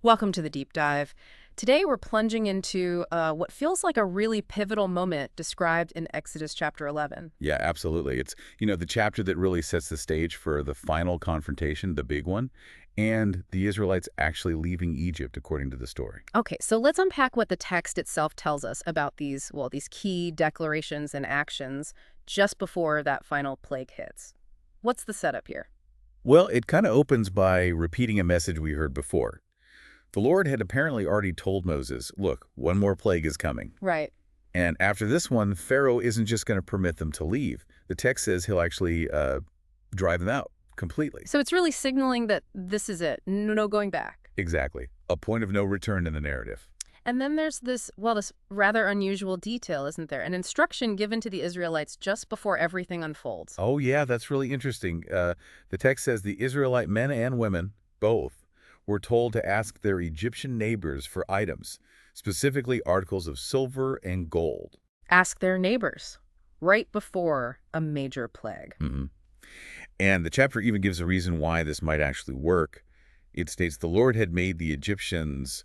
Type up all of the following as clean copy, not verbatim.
Welcome to the deep dive. Today we're plunging into what feels like a really pivotal moment described in Exodus chapter 11. Yeah, absolutely. It's, the chapter that really sets the stage for the final confrontation, the big one, and the Israelites actually leaving Egypt, according to the story. Okay, so let's unpack what the text itself tells us about these key declarations and actions just before that final plague hits. What's the setup here? Well, it kind of opens by repeating a message we heard before. The Lord had apparently already told Moses, look, one more plague is coming. Right. And after this one, Pharaoh isn't just going to permit them to leave. The text says he'll actually drive them out completely. So it's really signaling that this is it. No going back. Exactly. A point of no return in the narrative. And then there's this rather unusual detail, isn't there? An instruction given to the Israelites just before everything unfolds. Oh, yeah, that's really interesting. The text says the Israelite men and women, both, were told to ask their Egyptian neighbors for items, specifically articles of silver and gold. Ask their neighbors right before a major plague. hmm And the chapter even gives a reason why this might actually work. It states the Lord had made the Egyptians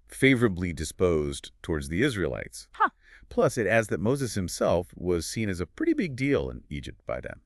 favorably disposed towards the Israelites. Huh. Plus, it adds that Moses himself was seen as a pretty big deal in Egypt by then.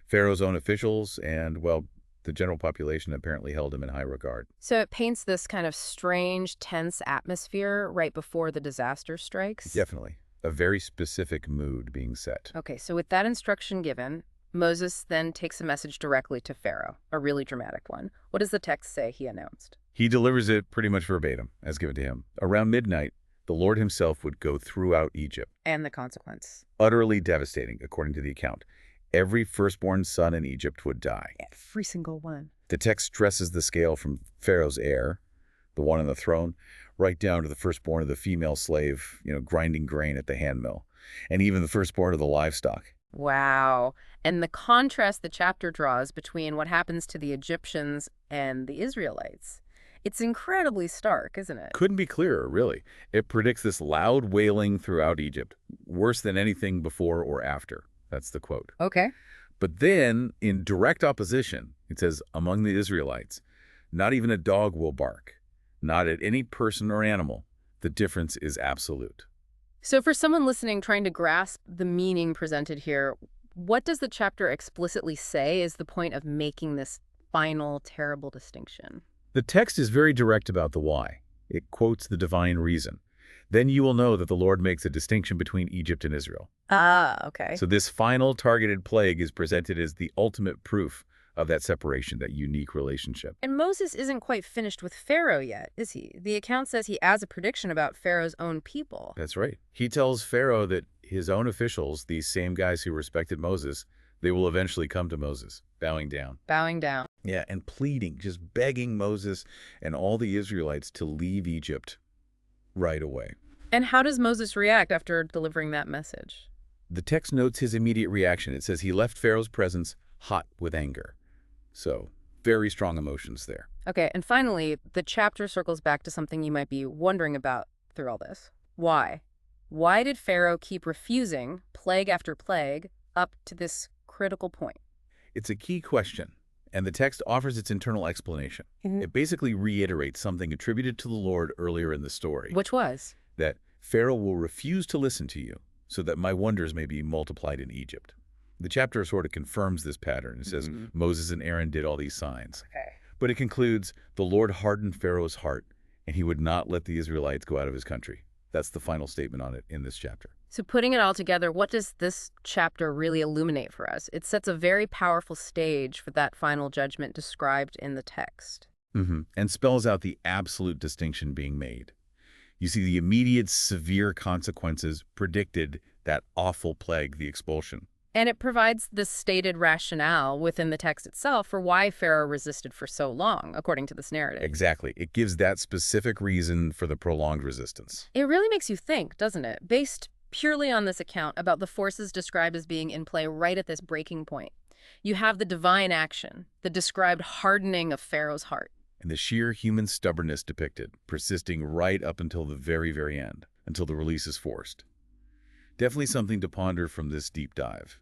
Pharaoh's own officials and, well, the general population apparently held him in high regard. So it paints this kind of strange, tense atmosphere right before the disaster strikes. Definitely. A very specific mood being set. Okay, so with that instruction given, Moses then takes a message directly to Pharaoh, a really dramatic one. What does the text say he announced? He delivers it pretty much verbatim, as given to him. Around midnight, the Lord himself would go throughout Egypt. And the consequence. Utterly devastating, according to the account. Every firstborn son in Egypt would die. Every single one. The text stresses the scale from Pharaoh's heir, the one on the throne, right down to the firstborn of the female slave, grinding grain at the handmill, and even the firstborn of the livestock. Wow. And the contrast the chapter draws between what happens to the Egyptians and the Israelites. It's incredibly stark, isn't it? Couldn't be clearer, really. It predicts this loud wailing throughout Egypt, worse than anything before or after. That's the quote. Okay. But then, in direct opposition, it says, among the Israelites, not even a dog will bark, not at any person or animal. The difference is absolute. So for someone listening trying to grasp the meaning presented here, what does the chapter explicitly say is the point of making this final terrible distinction? The text is very direct about the why. It quotes the divine reason. Then you will know that the Lord makes a distinction between Egypt and Israel. Ah, okay. So this final targeted plague is presented as the ultimate proof of that separation, that unique relationship. And Moses isn't quite finished with Pharaoh yet, is he? The account says he adds a prediction about Pharaoh's own people. That's right. He tells Pharaoh that his own officials, these same guys who respected Moses, they will eventually come to Moses, bowing down. Bowing down. Yeah, and pleading, just begging Moses and all the Israelites to leave Egypt right away. And how does Moses react after delivering that message? The text notes his immediate reaction. It says he left Pharaoh's presence hot with anger. So, very strong emotions there. Okay, and finally, the chapter circles back to something you might be wondering about through all this. Why? Why did Pharaoh keep refusing, plague after plague, up to this critical point? It's a key question, and the text offers its internal explanation. It basically reiterates something attributed to the Lord earlier in the story. Which was? That Pharaoh will refuse to listen to you, so that my wonders may be multiplied in Egypt. The chapter sort of confirms this pattern. It says Moses and Aaron did all these signs. Okay. But it concludes, the Lord hardened Pharaoh's heart, and he would not let the Israelites go out of his country. That's the final statement on it in this chapter. So putting it all together, what does this chapter really illuminate for us? It sets a very powerful stage for that final judgment described in the text. And spells out the absolute distinction being made. You see the immediate severe consequences predicted, that awful plague, the expulsion. And it provides the stated rationale within the text itself for why Pharaoh resisted for so long, according to this narrative. Exactly. It gives that specific reason for the prolonged resistance. It really makes you think, doesn't it, based purely on this account about the forces described as being in play right at this breaking point. You have the divine action, the described hardening of Pharaoh's heart. And the sheer human stubbornness depicted, persisting right up until the very, very end, until the release is forced. Definitely something to ponder from this deep dive.